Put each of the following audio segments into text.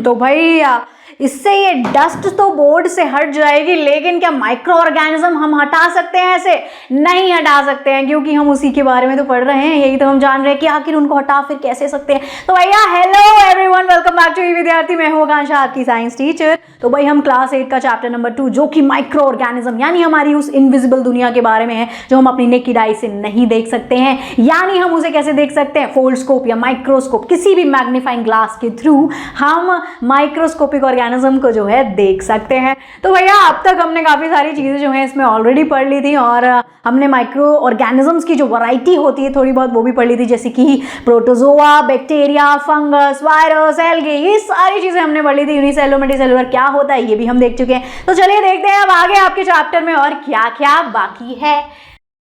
तो भैया इससे ये डस्ट तो बोर्ड से हट जाएगी, लेकिन क्या माइक्रो ऑर्गेनिज्म हम हटा सकते हैं? ऐसे नहीं हटा सकते हैं, क्योंकि हम उसी के बारे में तो पढ़ रहे हैं। यही तो हम जान रहे हैं कि आखिर उनको हटा फिर कैसे सकते हैं। तो भैया hello everyone, welcome back to Vidyarthi. मैं हूं आकांक्षा, आपकी साइंस टीचर। तो भाई हम क्लास 8 का चैप्टर नंबर 2 जो कि माइक्रो ऑर्गेनिज्म यानी हमारी उस इनविजिबल दुनिया के बारे में है जो हम अपनी नेकेड आई से नहीं देख सकते हैं, यानी हम उसे कैसे देख सकते हैं? फोल्डस्कोप या माइक्रोस्कोप, किसी भी मैग्नीफाइंग ग्लास के थ्रू हम माइक्रोस्कोपिक ऑर्गेनिज्म को जो है देख सकते हैं। तो भैया अब तक हमने काफी सारी चीजें जो है इसमें ऑलरेडी पढ़ ली थी, और हमने माइक्रो ऑर्गेनिजम्स की जो वैरायटी होती है थोड़ी बहुत वो भी पढ़ ली थी, जैसे कि protozoa, bacteria, fungus, virus, algae, ये सारी चीजें हमने पढ़ ली थी। यूनिसेलुलर मल्टीसेलुलर क्या होता है ये भी हम देख चुके हैं। तो चलिए देखते हैं अब आगे आपके चैप्टर में और क्या क्या बाकी है।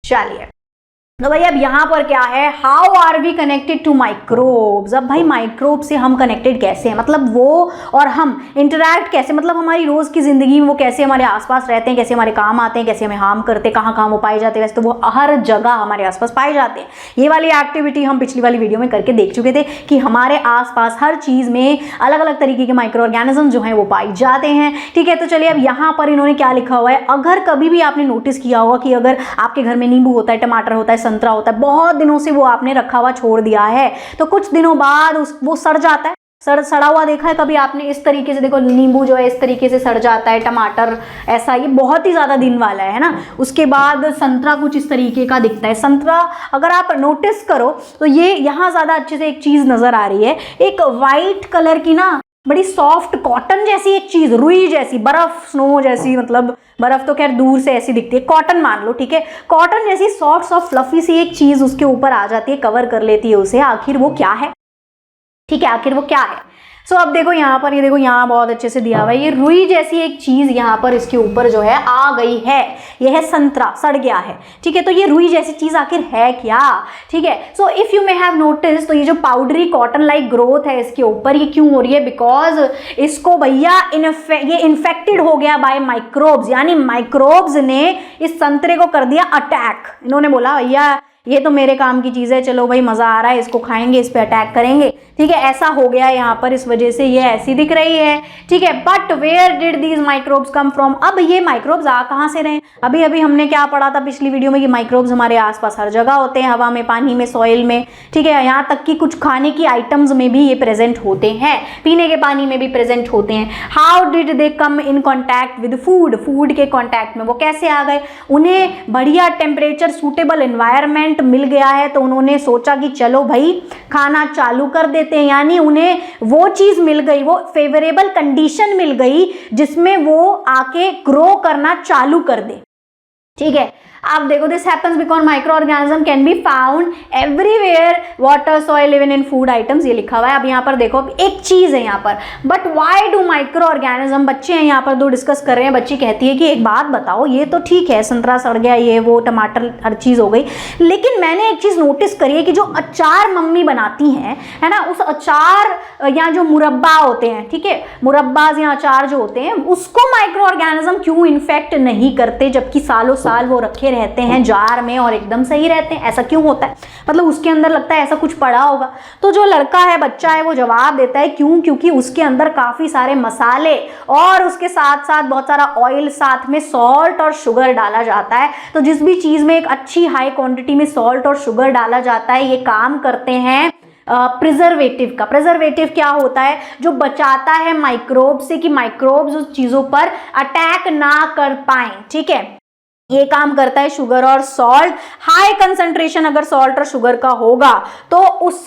चलिए तो भाई अब यहाँ पर क्या है, how are we connected to microbes. अब भाई माइक्रोब से हम कनेक्टेड कैसे हैं, मतलब वो और हम इंटरैक्ट कैसे, मतलब हमारी रोज की जिंदगी में वो कैसे हमारे आसपास रहते हैं, कैसे हमारे काम आते हैं, कैसे हमें हार्म करते हैं, कहाँ कहाँ वो पाए जाते हैं। वैसे तो वो हर जगह हमारे आसपास पाए जाते हैं। ये वाली एक्टिविटी हम पिछली वाली वीडियो में करके देख चुके थे कि हमारे आसपास हर चीज में अलग अलग तरीके के माइक्रो ऑर्गेनिज्म जो है वो पाए जाते हैं। ठीक है, तो चलिए अब यहाँ पर इन्होंने क्या लिखा हुआ है। अगर कभी भी आपने नोटिस किया होगा कि अगर आपके घर में नींबू होता है, टमाटर होता है, संतरा होता है, बहुत दिनों से वो आपने रखा हुआ छोड़ दिया है, तो कुछ दिनों बाद वो सड़ जाता है। सड़ा हुआ देखा है कभी आपने? इस तरीके से देखो, नींबू जो है इस तरीके से सड़ जाता है, टमाटर ऐसा, ये बहुत ही ज्यादा दिन वाला है ना। उसके बाद संतरा कुछ इस तरीके का दिखता है। संतरा अगर आप नोटिस करो तो ये यहाँ ज्यादा अच्छे से एक चीज नजर आ रही है, एक वाइट कलर की ना बड़ी सॉफ्ट कॉटन जैसी एक चीज, रुई जैसी, बर्फ, स्नो जैसी, मतलब बर्फ तो खैर दूर से ऐसी दिखती है, कॉटन मान लो, ठीक है, कॉटन जैसी सॉफ्ट फ्लफी सी एक चीज उसके ऊपर आ जाती है, कवर कर लेती है उसे। आखिर वो क्या है? ठीक है, आखिर वो क्या है? सो अब देखो यहाँ पर, ये देखो यहाँ बहुत अच्छे से दिया हुआ है, ये रुई जैसी एक चीज यहाँ पर इसके ऊपर जो है आ गई है। ये है संतरा, सड़ गया है। ठीक है, तो ये रुई जैसी चीज आखिर है क्या? ठीक है, so if you may have notice, तो ये जो पाउडरी कॉटन लाइक ग्रोथ है इसके ऊपर, ये क्यों हो रही है? बिकॉज इसको भैया ये इन्फेक्टेड हो गया बाय माइक्रोब्स, यानी माइक्रोब्स ने इस संतरे को कर दिया अटैक। इन्होंने बोला भैया ये तो मेरे काम की चीज है, चलो भाई मजा आ रहा है, इसको खाएंगे, इस पे अटैक करेंगे। ठीक है, ऐसा हो गया यहाँ पर, इस वजह से ये ऐसी दिख रही है। ठीक है, but where did these microbes come from? अब ये माइक्रोब्स आ कहाँ से रहे? अभी अभी हमने क्या पढ़ा था पिछली वीडियो में कि माइक्रोब्स हमारे आसपास हर जगह होते हैं, हवा में, पानी में, सॉइल में। ठीक है, यहाँ तक कि कुछ खाने की आइटम्स में भी ये प्रेजेंट होते हैं, पीने के पानी में भी प्रेजेंट होते हैं। How did they come in contact with food? Food के कॉन्टैक्ट में वो कैसे आ गए? उन्हें बढ़िया टेम्परेचर, सूटेबल एनवायरमेंट मिल गया है, तो उन्होंने सोचा कि चलो भाई खाना चालू कर देते हैं, यानी उन्हें वो चीज मिल गई, वो फेवरेबल कंडीशन मिल गई जिसमें वो आके ग्रो करना चालू कर दे। ठीक है, अब देखो, this happens because micro organism can be found everywhere, water, soil, even in food items, ये लिखा हुआ है। अब यहाँ पर देखो, एक चीज है यहाँ पर, but why do micro organism, बच्चे हैं यहाँ पर दो डिस्कस कर रहे हैं। बच्ची कहती है कि एक बात बताओ, ये तो ठीक है संतरा सड़ गया, ये वो, टमाटर, हर चीज हो गई, लेकिन मैंने एक चीज नोटिस करी है कि जो अचार मम्मी बनाती हैं, है ना, उस अचार या जो मुरब्बा होते हैं, ठीक है, मुरब्बाज या अचार जो होते हैं, उसको माइक्रो ऑर्गेनिज्म क्यों इन्फेक्ट नहीं करते, जबकि सालों साल वो रखे रहते हैं जार में और एकदम सही रहते हैं? ऐसा क्यों होता है? मतलब उसके अंदर लगता है ऐसा कुछ पड़ा होगा। तो जो लड़का है, बच्चा है, वो जवाब देता है क्यों, क्योंकि उसके अंदर काफी सारे मसाले और उसके साथ साथ बहुत सारा ऑयल, साथ में सॉल्ट और शुगर डाला जाता है। तो जिस भी चीज में एक अच्छी हाई क्वांटिटी में सॉल्ट और शुगर डाला जाता है, ये काम करते हैं प्रिजर्वेटिव का। प्रिजर्वेटिव क्या होता है? जो बचाता है माइक्रोब से कि माइक्रोब्स उस चीजों पर अटैक ना कर पाए। ठीक है, ये काम करता है शुगर और सॉल्ट। हाई कंसंट्रेशन अगर सॉल्ट और शुगर का होगा तो उस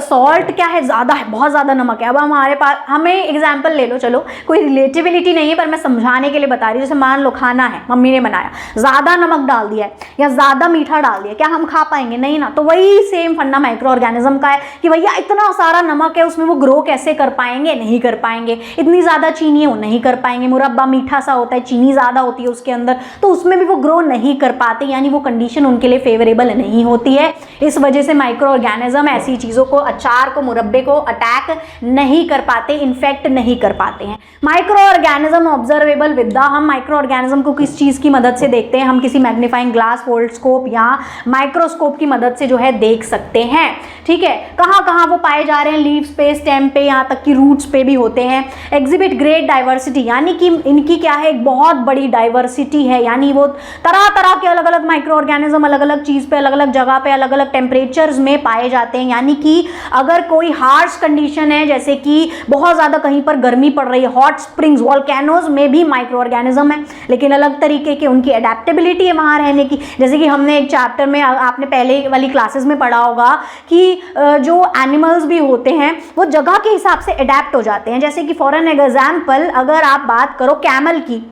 सॉल्ट क्या है, ज्यादा है, बहुत ज्यादा नमक है। अब हमारे पास, हमें एग्जांपल ले लो, चलो कोई रिलेटिविटी नहीं है पर मैं समझाने के लिए बता रही हूँ। जैसे मान लो खाना है, मम्मी ने बनाया, ज्यादा नमक डाल दिया है या ज्यादा मीठा डाल दिया, क्या हम खा पाएंगे? नहीं ना। तो वही सेम फंडा माइक्रो ऑर्गेनिज्म का है कि भैया इतना सारा नमक है, उसमें वो ग्रो कैसे कर पाएंगे? नहीं कर पाएंगे। इतनी ज्यादा चीनी है, वो नहीं कर पाएंगे। मुरब्बा मीठा सा होता है, चीनी ज्यादा होती है उसके अंदर, तो उसमें भी वो ग्रो नहीं कर पाते, यानी वो कंडीशन उनके लिए फेवरेबल नहीं होती है। इस वजह से माइक्रो ऑर्गेनिज्म ऐसी चीज़ों को, अचार को, मुरब्बे को अटैक नहीं कर पाते, इन्फेक्ट नहीं कर पाते हैं। Micro organism observable with the, हम माइक्रो ऑर्गेनिज्म को किस चीज़ की मदद से देखते हैं, हम किसी मैग्नीफाइंग ग्लास, फोल्डस्कोप या माइक्रोस्कोप की मदद से जो है देख सकते हैं। ठीक है, कहाँ कहाँ वो पाए जा रहे हैं, लीव्स पे, स्टेम पे, यहाँ तक कि रूट्स पे भी होते हैं। एग्जिबिट ग्रेट डाइवर्सिटी, यानी कि इनकी क्या है, एक बहुत बड़ी डाइवर्सिटी है, यानी वो तरह तरह के अलग अलग माइक्रो ऑर्गेनिज्म अलग अलग चीज़ पे, अलग अलग जगह पे, अलग अलग टेम्परेचर्स में पाए जाते हैं। यानी कि अगर कोई हार्श कंडीशन है, जैसे कि बहुत ज़्यादा कहीं पर गर्मी पड़ रही है, हॉट स्प्रिंग्स, वॉल्केनोज में भी माइक्रो ऑर्गेनिज्म है, लेकिन अलग तरीके की उनकी अडेप्टेबिलिटी है वहाँ रहने की। जैसे कि हमने एक चैप्टर में, आपने पहले वाली क्लासेस में पढ़ा होगा कि जो एनिमल्स भी होते हैं वो जगह के हिसाब से अडेप्ट हो जाते हैं। जैसे कि फॉर एन एग्जाम्पल अगर आप बात करो कैमल की,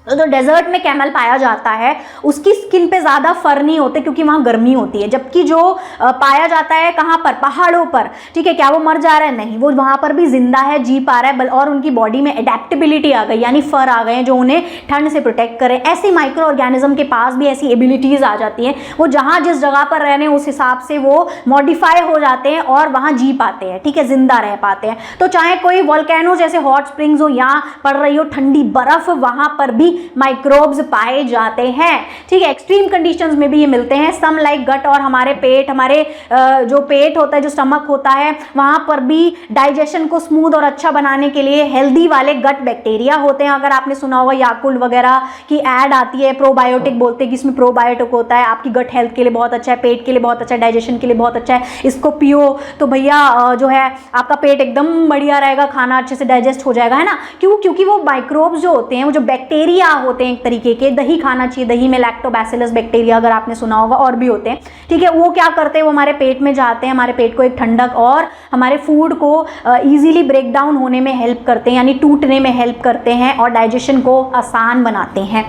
तो जो डेजर्ट में कैमल पाया जाता है उसकी स्किन पे ज़्यादा फर नहीं होते क्योंकि वहाँ गर्मी होती है, जबकि जो पाया जाता है कहाँ पर, पहाड़ों पर, ठीक है, क्या वो मर जा रहा है, नहीं, वो वहाँ पर भी जिंदा है, जी पा रहा है, और उनकी बॉडी में एडेप्टेबिलिटी आ गई, यानी फर आ गए हैं जो उन्हें ठंड से प्रोटेक्ट करें। ऐसे माइक्रो ऑर्गेनिज्म के पास भी ऐसी एबिलिटीज़ आ जाती हैं, वो जहाँ जिस जगह पर रहने उस हिसाब से वो मॉडिफाई हो जाते हैं और वहाँ जी पाते हैं, ठीक है, जिंदा रह पाते हैं। तो चाहे कोई वॉल्केनो जैसे हॉट स्प्रिंग्स हो या पड़ रही हो ठंडी बर्फ, वहाँ पर भी माइक्रोब्स पाए जाते हैं। ठीक है, एक्सट्रीम कंडीशंस में भी ये मिलते हैं। सम लाइक गट, और हमारे पेट, हमारे जो पेट होता है, जो स्टमक होता है, वहां पर भी डाइजेशन को स्मूथ और अच्छा बनाने के लिए हेल्दी वाले गट बैक्टीरिया होते हैं। अगर आपने सुना होगा याकुल्ट वगैरह की ऐड आती है, प्रोबायोटिक बोलते हैं कि इसमें प्रोबायोटिक होता है, आपकी गट हेल्थ के लिए बहुत अच्छा है, पेट के लिए बहुत अच्छा है, डाइजेशन के लिए बहुत अच्छा है, इसको पियो तो भैया जो है आपका पेट एकदम बढ़िया रहेगा, खाना अच्छे से डाइजेस्ट हो जाएगा, है ना। क्यों? क्योंकि वो माइक्रोब्स जो होते हैं, वो जो बैक्टीरिया होते हैं एक तरीके के, दही खाना चाहिए, दही में लैक्टोबैसिलस बैक्टीरिया अगर आपने सुना होगा, और भी होते हैं, ठीक है, वो क्या करते हैं, वो हमारे पेट में जाते हैं, हमारे पेट को एक ठंडक और हमारे फूड को इजीली ब्रेक डाउन होने में हेल्प करते हैं, यानी टूटने में हेल्प करते हैं और डाइजेशन को आसान बनाते हैं।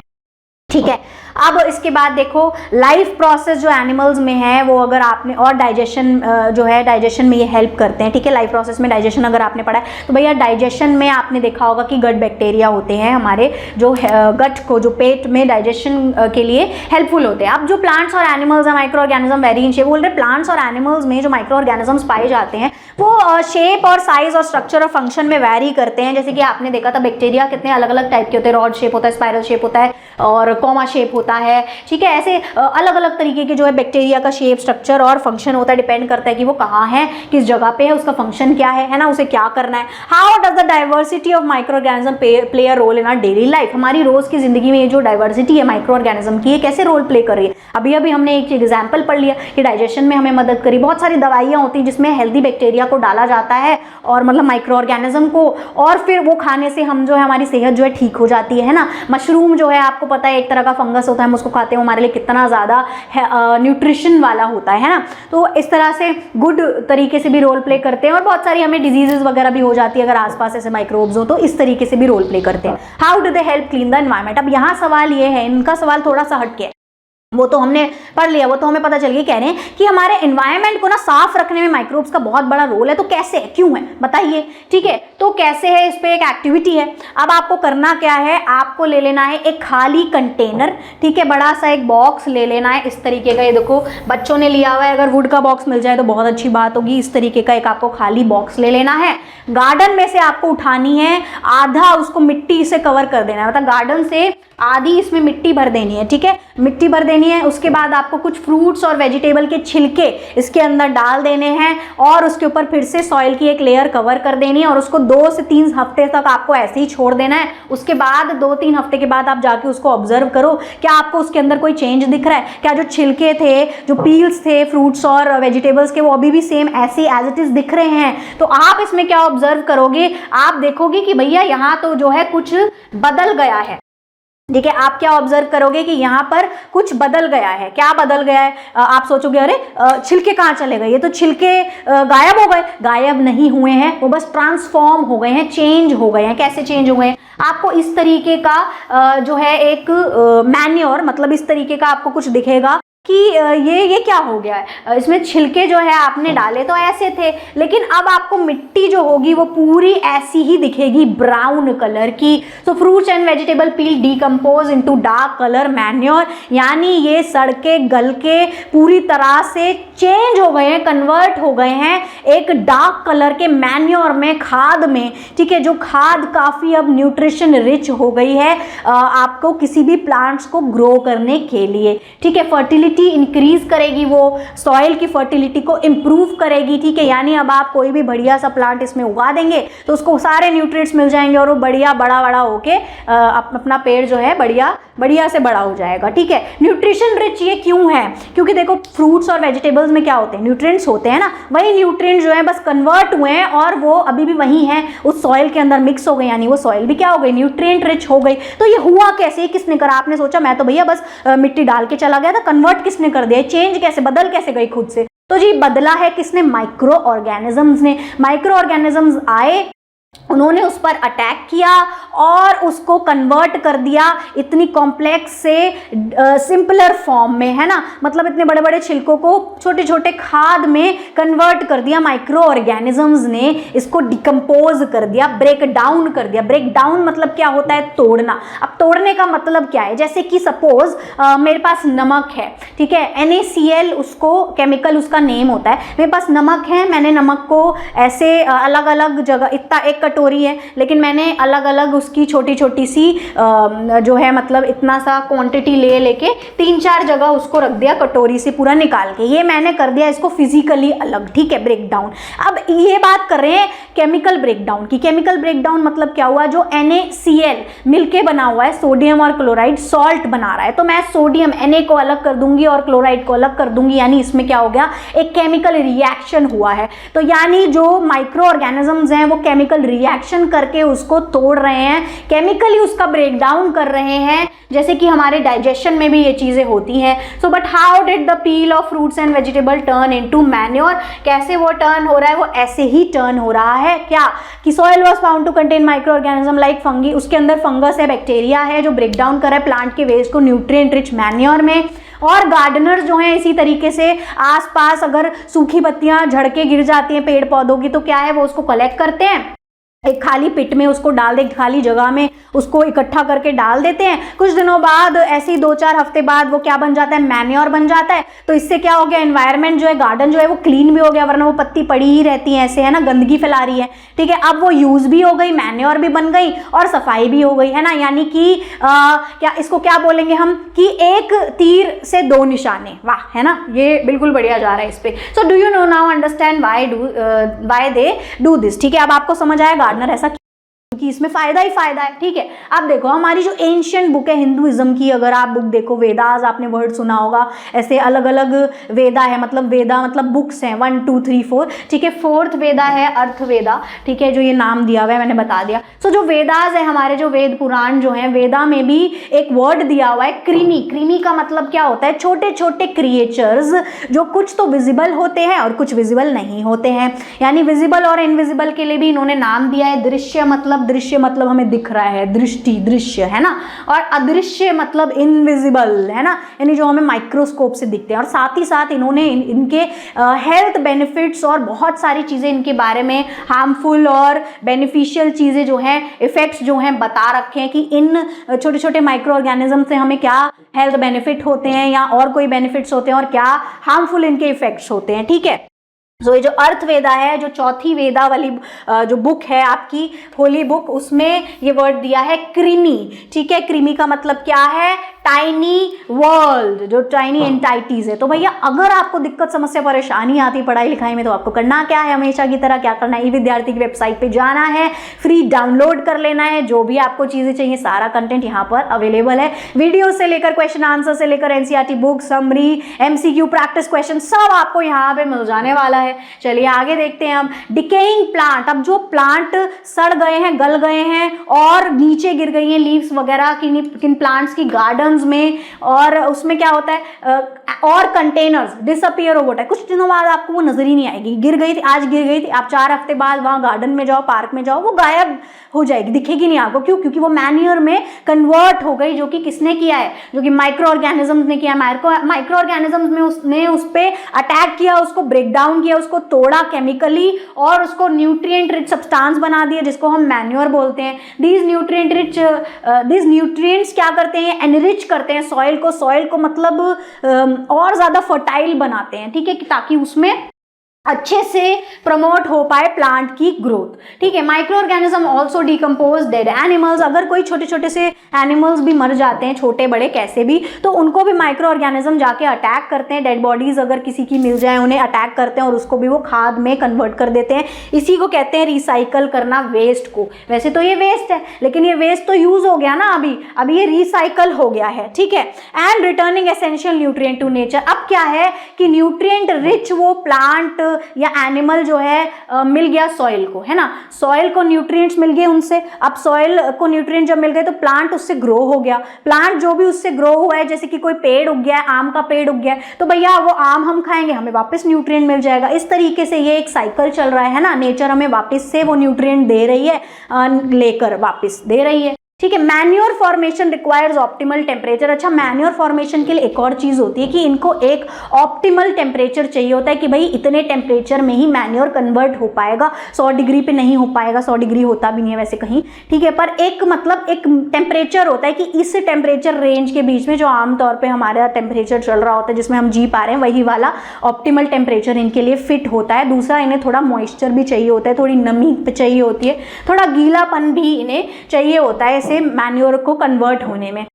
ठीक है, अब इसके बाद देखो लाइफ प्रोसेस जो एनिमल्स में है वो अगर आपने, और डाइजेशन जो है डाइजेशन में ये हेल्प करते हैं। ठीक है, लाइफ प्रोसेस में डाइजेशन अगर आपने पढ़ा है तो भैया डाइजेशन में आपने देखा होगा कि गट बैक्टीरिया होते हैं हमारे, जो गट को, जो पेट में डाइजेशन के लिए हेल्पफुल होते हैं। अब जो प्लांट्स और एनिमल्स हैं, micro organism very in shape, बोल रहे प्लांट्स और एनिमल्स में जो माइक्रो ऑर्गेनिजम्स पाए जाते हैं वो शेप और साइज और स्ट्रक्चर और फंक्शन में वैरी करते हैं। जैसे कि आपने देखा था बैक्टीरिया कितने अलग अलग टाइप के होते हैं, रॉड शेप होता है, स्पाइरल शेप होता है और कॉमा शेप होता है। ठीक है, ऐसे अलग अलग तरीके के जो है बैक्टीरिया का शेप, स्ट्रक्चर और फंक्शन होता है, डिपेंड करता है कि वो कहाँ है, किस जगह पे है, उसका फंक्शन क्या है ना, उसे क्या करना है। How does the diversity of microorganism play a role in our daily life, हमारी रोज की जिंदगी में ये जो डाइवर्सिटी है माइक्रो ऑर्गेनिज्म की, ये कैसे रोल प्ले कर रही है। अभी अभी हमने एक एग्जाम्पल पढ़ लिया कि डाइजेशन में हमें मदद करी, बहुत सारी दवाइयाँ होती हैं जिसमें हेल्दी बैक्टीरिया को डाला जाता है और मतलब माइक्रो ऑर्गेनिज्म को, और फिर वो खाने से हम जो है हमारी सेहत जो है ठीक हो जाती है ना। मशरूम जो है आपको पता है एक तरह का फंगस होता है, हम उसको खाते हैं, हमारे लिए कितना ज़्यादा न्यूट्रिशन वाला होता है ना। तो इस तरह से गुड तरीके से भी रोल प्ले करते हैं और बहुत सारी हमें डिजीजेज वगैरह भी हो जाती है अगर आसपास ऐसे माइक्रोब्स हो, तो इस तरीके से भी रोल प्ले करते हैं। How do they help clean the environment. अब यहाँ सवाल ये है, इनका सवाल थोड़ा सा हटके है, वो तो हमने पढ़ लिया, वो तो हमें पता चल गया, कह रहे हैं कि हमारे एनवायरनमेंट को ना साफ रखने में माइक्रोब्स का बहुत बड़ा रोल है। तो कैसे है, क्यों है, बताइए। ठीक है, तो कैसे है, इस पे एक एक्टिविटी है। अब आपको करना क्या है, आपको ले लेना है एक खाली कंटेनर, ठीक है, बड़ा सा एक बॉक्स ले लेना है इस तरीके का। ये देखो बच्चों ने लिया हुआ है, अगर वुड का बॉक्स मिल जाए तो बहुत अच्छी बात होगी। इस तरीके का एक आपको खाली बॉक्स ले लेना है। गार्डन में से आपको उठानी है, आधा उसको मिट्टी से कवर कर देना है, मतलब गार्डन से आधी इसमें मिट्टी भर देनी है। ठीक है, मिट्टी भर देनी है। उसके बाद आपको कुछ फ्रूट्स और वेजिटेबल के छिलके इसके अंदर डाल देने हैं और उसके ऊपर फिर से सॉइल की एक लेयर कवर कर देनी है और उसको 2 से 3 हफ्ते तक आपको ऐसे ही छोड़ देना है। उसके बाद 2-3 हफ्ते के बाद आप जाके उसको ऑब्जर्व करो, क्या आपको उसके अंदर कोई चेंज दिख रहा है, क्या जो छिलके थे, जो पील्स थे फ्रूट्स और वेजिटेबल्स के, वो अभी भी सेम ऐसे एज इट इज दिख रहे हैं। तो आप इसमें क्या ऑब्जर्व करोगे, आप देखोगे कि भैया यहाँ तो जो है कुछ बदल गया है। ठीक है, आप क्या ऑब्जर्व करोगे कि यहाँ पर कुछ बदल गया है। क्या बदल गया है, आप सोचोगे अरे छिलके कहाँ चले गए, ये तो छिलके गायब हो गए। गायब नहीं हुए हैं, वो बस ट्रांसफॉर्म हो गए हैं, चेंज हो गए हैं। कैसे चेंज हो गए हैं, आपको इस तरीके का जो है एक मैन्योर, मतलब इस तरीके का आपको कुछ दिखेगा कि ये क्या हो गया है, इसमें छिलके जो है आपने डाले तो ऐसे थे, लेकिन अब आपको मिट्टी जो होगी वो पूरी ऐसी ही दिखेगी, ब्राउन कलर की। सो fruits and vegetable peel decompose into dark colour manure, यानी ये सड़ के गल के पूरी तरह से चेंज हो गए हैं, कन्वर्ट हो गए हैं एक डार्क कलर के मैन्योर में, खाद में, ठीक है। जो खाद काफ़ी अब न्यूट्रिशन रिच हो गई है आपको किसी भी प्लांट्स को ग्रो करने के लिए, ठीक है। फर्टिलिटी इंक्रीज करेगी, वो सॉइल की फर्टिलिटी को इंप्रूव करेगी, ठीक है। यानी अब आप कोई भी बढ़िया सा प्लांट इसमें उगा देंगे तो उसको सारे न्यूट्रिएंट्स मिल जाएंगे और वो बढ़िया बड़ा बड़ा होके अपना पेड़ जो है बढ़िया से बड़ा हो जाएगा, ठीक है। न्यूट्रिशन रिच ये क्यों है, क्योंकि देखो फ्रूट्स और वेजिटेबल्स में क्या होते हैं, न्यूट्रिएंट्स होते हैं ना, वही न्यूट्रिएंट्स जो है बस कन्वर्ट हुए हैं और वो अभी भी वही हैं, उस सॉइल के अंदर मिक्स हो गए, यानी वो सॉइल भी क्या हो गई, न्यूट्रिएंट रिच हो गई। तो ये हुआ कैसे, किसने करा? आपने सोचा मैं तो भैया बस मिट्टी डाल के चला गया था, कन्वर्ट किसने कर दिया, चेंज कैसे, बदल कैसे गई खुद से? तो जी बदला है किसने? माइक्रो ऑर्गेनिजम्स ने। माइक्रो ऑर्गेनिजम्स आए, उन्होंने उस पर अटैक किया और उसको कन्वर्ट कर दिया इतनी कॉम्प्लेक्स से सिंपलर फॉर्म में, है ना। मतलब इतने बड़े बड़े छिलकों को छोटे छोटे खाद में कन्वर्ट कर दिया माइक्रो ऑर्गेनिजम्स ने, इसको डिकम्पोज कर दिया, ब्रेक डाउन कर दिया। ब्रेक डाउन मतलब क्या होता है? तोड़ना। अब तोड़ने का मतलब क्या है? जैसे कि सपोज मेरे पास नमक है, ठीक है, NaCl उसको केमिकल उसका नेम होता है। मेरे पास नमक है, मैंने नमक को ऐसे अलग अलग जगह, इतना एक कटोरी है लेकिन मैंने अलग अलग उसकी छोटी छोटी सी जो है मतलब इतना सा क्वांटिटी लेके 3-4 जगह उसको रख दिया कटोरी से पूरा निकाल के, ये मैंने कर दिया इसको फिजिकली अलग, ठीक है, ब्रेक डाउन। अब ये बात कर रहे हैं केमिकल ब्रेकडाउन की। केमिकल ब्रेकडाउन मतलब क्या हुआ? जो NaCl मिलके बना हुआ है, सोडियम और क्लोराइड सॉल्ट बना रहा है, तो मैं सोडियम Na को अलग कर दूंगी और क्लोराइड को अलग कर दूंगी, यानी इसमें क्या हो गया? एक केमिकल रिएक्शन हुआ है। तो यानी जो माइक्रो ऑर्गेनिजम्स हैं वो केमिकल रिएक्शन करके उसको तोड़ रहे हैं, केमिकली उसका ब्रेक डाउन कर रहे हैं, जैसे कि हमारे डाइजेशन में भी ये चीजें होती हैं। So but how did the peel of fruits and vegetable turn into manure? कैसे वो टर्न हो रहा है? वो ऐसे ही टर्न हो रहा है क्या कि soil was found to contain microorganism like fungi, उसके अंदर फंगस है, बैक्टीरिया है जो ब्रेक डाउन कर रहा है प्लांट के वेस्ट को न्यूट्रिएंट रिच मैन्योर में। और गार्डनर्स जो हैं इसी तरीके से आसपास अगर सूखी पत्तियां झड़ के गिर जाती हैं पेड़ पौधों की तो क्या है, वो उसको कलेक्ट करते हैं, एक खाली पिट में उसको डाल दे, खाली जगह में उसको इकट्ठा करके डाल देते हैं। कुछ दिनों बाद ऐसे ही 2-4 हफ्ते बाद वो क्या बन जाता है? मैन्योर बन जाता है। तो इससे क्या हो गया? एनवायरनमेंट जो है, गार्डन जो है वो क्लीन भी हो गया, वरना वो पत्ती पड़ी ही रहती है ऐसे, है ना, गंदगी फैला रही है, ठीक है। अब वो यूज भी हो गई, मैन्योर भी बन गई और सफाई भी हो गई, है ना। यानी कि क्या इसको क्या बोलेंगे हम कि एक तीर से 2 निशाने, वाह, है ना, ये बिल्कुल बढ़िया जा रहा है इस पे। So do you know now understand why they do this, ठीक है। अब आपको समझ आया गार्डनर ऐसा कि इसमें फायदा ही फायदा है, ठीक है। अब देखो हमारी जो एंशिएंट बुक है हिंदुइज्म की, अगर आप बुक देखो, वेदास आपने वर्ड सुना होगा, ऐसे अलग अलग वेदा है, मतलब वेदा मतलब बुक्स हैं 1 2 3 4, ठीक है। 4th वेदा है अर्थवेदा, ठीक है, जो ये नाम दिया हुआ है मैंने बता दिया। सो जो वेदास है हमारे, जो वेद पुराण जो है, वेदा में भी एक वर्ड दिया हुआ है क्रीमी। क्रीमी का मतलब क्या होता है? छोटे छोटे क्रिएचर्स जो कुछ तो विजिबल होते हैं और कुछ विजिबल नहीं होते हैं, यानी विजिबल और इनविजिबल के लिए भी इन्होंने नाम दिया है। दृश्य मतलब हमें दिख रहा है, दृष्टि, दृश्य, है ना, और अदृश्य मतलब इनविजिबल, है ना, यानी जो हमें माइक्रोस्कोप से दिखते हैं। और साथ ही साथ इन्होंने इनके हेल्थ बेनिफिट्स और बहुत सारी चीज़ें इनके बारे में, हार्मफुल और बेनिफिशियल चीज़ें जो हैं, इफेक्ट्स जो हैं बता रखे हैं कि इन छोटे छोटे माइक्रो ऑर्गेनिज्म से हमें क्या हेल्थ बेनिफिट होते हैं या और कोई बेनिफिट्स होते हैं और क्या हार्मफुल इनके इफेक्ट्स होते हैं, ठीक है। तो ये जो अर्थवेदा है, जो चौथी वेदा वाली जो बुक है आपकी होली बुक, उसमें ये वर्ड दिया है क्रीमी, ठीक है। क्रीमी का मतलब क्या है? टाइनी वर्ल्ड, जो टाइनी एंटाइटीज है। तो भैया अगर आपको दिक्कत समस्या परेशानी आती पढ़ाई लिखाई में तो आपको करना क्या है? हमेशा की तरह क्या करना है? ई-विद्यार्थी की वेबसाइट पे जाना है, फ्री डाउनलोड कर लेना है, जो भी आपको चीजें चाहिए सारा कंटेंट यहाँ पर अवेलेबल है, वीडियो से लेकर क्वेश्चन आंसर से लेकर NCERT book, summary, MCQ, practice question, सब आपको यहाँ पे मिल जाने वाला है। चलिए आगे देखते हैं हम। डिकेइंग प्लांट, अब जो प्लांट सड़ गए हैं, गल गए हैं और नीचे गिर गई हैं लीव्स वगैरह, किन प्लांट्स की? गार्डन कंडीशंस में, और उसमें क्या होता है और कंटेनर्स डिसअपियर हो गया है, कुछ दिनों बाद आपको वो नजर ही नहीं आएगी। गिर गई थी, आज गिर गई थी, आप 4 हफ्ते बाद वहाँ गार्डन में जाओ, पार्क में जाओ, वो गायब हो जाएगी, दिखेगी नहीं आपको। क्यों? क्योंकि वो मैन्योर में कन्वर्ट हो गई, जो कि किसने किया है, जो कि माइक्रो ऑर्गेनिजम्स ने किया। माइक्रो ऑर्गेनिजम्स में उसने उस पर अटैक किया, उसको ब्रेक डाउन किया, उसको तोड़ा केमिकली और उसको न्यूट्रिएंट रिच सब्सटेंस बना दिया, जिसको हम मैन्योर बोलते हैं। दीज न्यूट्रिएंट्स क्या करते हैं, एनरिच करते हैं सॉइल को मतलब और ज्यादा फर्टाइल बनाते हैं, ठीक है, ताकि उसमें अच्छे से प्रमोट हो पाए प्लांट की ग्रोथ, ठीक है। Micro organism also decompose dead animals. अगर कोई छोटे छोटे से एनिमल्स भी मर जाते हैं, छोटे बड़े कैसे भी, तो उनको भी माइक्रो ऑर्गेनिज्म जाके अटैक करते हैं। डेड बॉडीज अगर किसी की मिल जाए, उन्हें अटैक करते हैं और उसको भी वो खाद में कन्वर्ट कर देते हैं। इसी को कहते हैं रिसाइकल करना वेस्ट को। वैसे तो ये वेस्ट है, लेकिन ये वेस्ट तो यूज हो गया ना, अभी ये रिसाइकल हो गया है, ठीक है। And returning essential nutrient to nature. अब क्या है कि न्यूट्रिएंट रिच वो प्लांट या एनिमल जो है मिल गया सॉइल को, है ना, सॉइल को न्यूट्रिएंट्स मिल गए उनसे। अब सॉइल को न्यूट्रिएंट जब मिल गए तो प्लांट उससे ग्रो हो गया। प्लांट जो भी उससे ग्रो हुआ है, जैसे कि कोई पेड़ उग गया है, आम का पेड़ उग गया है, तो भैया वो आम हम खाएंगे, हमें वापस न्यूट्रिएंट मिल जाएगा। इस तरीके से ये एक साइकिल चल रहा है ना, नेचर हमें वापस से वो न्यूट्रिएंट दे रही है, लेकर वापस दे रही है, ठीक है। Manure formation requires optimal temperature. अच्छा, मैन्योर फॉर्मेशन के लिए एक और चीज होती है कि इनको एक ऑप्टिमल टेम्परेचर चाहिए होता है, कि भाई इतने टेम्परेचर में ही मैन्योर कन्वर्ट हो पाएगा, 100 डिग्री पे नहीं हो पाएगा, 100 डिग्री होता भी नहीं है वैसे कहीं, ठीक है। पर एक मतलब एक टेम्परेचर होता है कि इस टेम्परेचर रेंज के बीच में जो आमतौर पर हमारा टेम्परेचर चल रहा होता है, जिसमें हम जी पा रहे हैं, वही वाला ऑप्टिमल टेम्परेचर इनके लिए फिट होता है। दूसरा, इन्हें थोड़ा मॉइस्चर भी चाहिए होता है, थोड़ी नमी चाहिए होती है, थोड़ा गीलापन भी इन्हें चाहिए होता है से मैन्योर को कन्वर्ट होने में।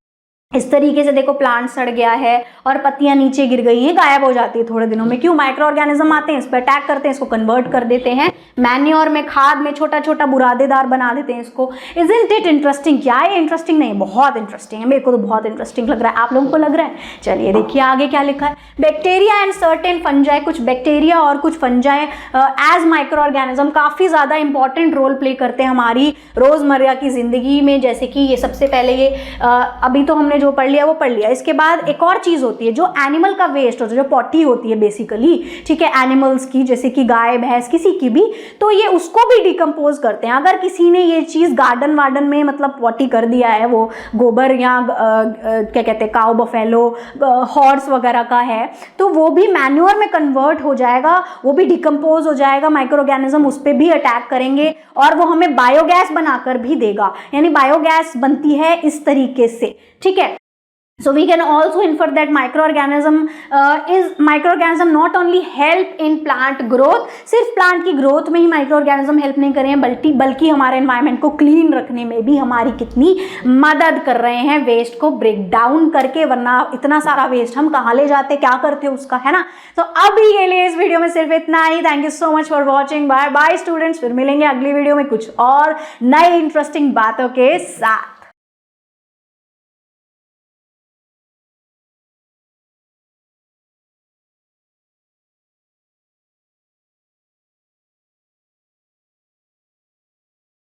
इस तरीके से देखो, प्लांट सड़ गया है और पत्तियां नीचे गिर गई हैं, गायब हो जाती है थोड़े दिनों में। क्यों? माइक्रो ऑर्गेनिज्म आते हैं, इस पर अटैक करते हैं, इसको कन्वर्ट कर देते हैं मैन्योर में, खाद में, छोटा छोटा बुरादेदार बना देते हैं इसको। Isn't it interesting? क्या है इंटरेस्टिंग? नहीं, बहुत इंटरेस्टिंग है, मेरे को तो बहुत इंटरेस्टिंग लग रहा है। आप लोगों को लग रहा है? चलिए देखिए आगे क्या लिखा है। Bacteria and certain fungi. कुछ बैक्टीरिया और कुछ फंजाई एज माइक्रो ऑर्गेनिज्म काफी ज्यादा इंपॉर्टेंट रोल प्ले करते हैं हमारी रोजमर्रा की जिंदगी में। जैसे कि ये सबसे पहले ये अभी तो हमने जो पढ़ लिया वो पढ़ लिया। इसके बाद एक और चीज होती है, जो एनिमल का वेस्ट होता है, जो पॉटी होती है बेसिकली, ठीक है, एनिमल्स की, जैसे कि गाय भैंस किसी की भी, तो ये उसको भी डिकम्पोज करते हैं। अगर किसी ने ये चीज गार्डन वार्डन में मतलब पॉटी कर दिया है, वो गोबर या क्या कहते हैं, काउ बफेलो हॉर्स वगैरह का है, तो वो भी मैन्योर में कन्वर्ट हो जाएगा, वो भी डिकम्पोज हो जाएगा। माइक्रो ऑर्गेनिज्म उस पर भी अटैक करेंगे और वो हमें बायोगैस बनाकर भी देगा, यानी बायोगैस बनती है इस तरीके से, ठीक है। So we can also infer that microorganism not only help in plant growth, सिर्फ प्लांट की ग्रोथ में ही माइक्रोऑर्गेनिज्म हेल्प नहीं कर रहे हैं, बल्कि हमारे एनवायरनमेंट को क्लीन रखने में भी हमारी कितनी मदद कर रहे हैं, वेस्ट को ब्रेक डाउन करके। वरना इतना सारा वेस्ट हम कहाँ ले जाते, क्या करते उसका, है ना। तो अभी के लिए इस वीडियो में सिर्फ इतना ही। Thank you so much for watching. Bye bye students, फिर मिलेंगे अगली वीडियो में कुछ और नई इंटरेस्टिंग बातों के साथ।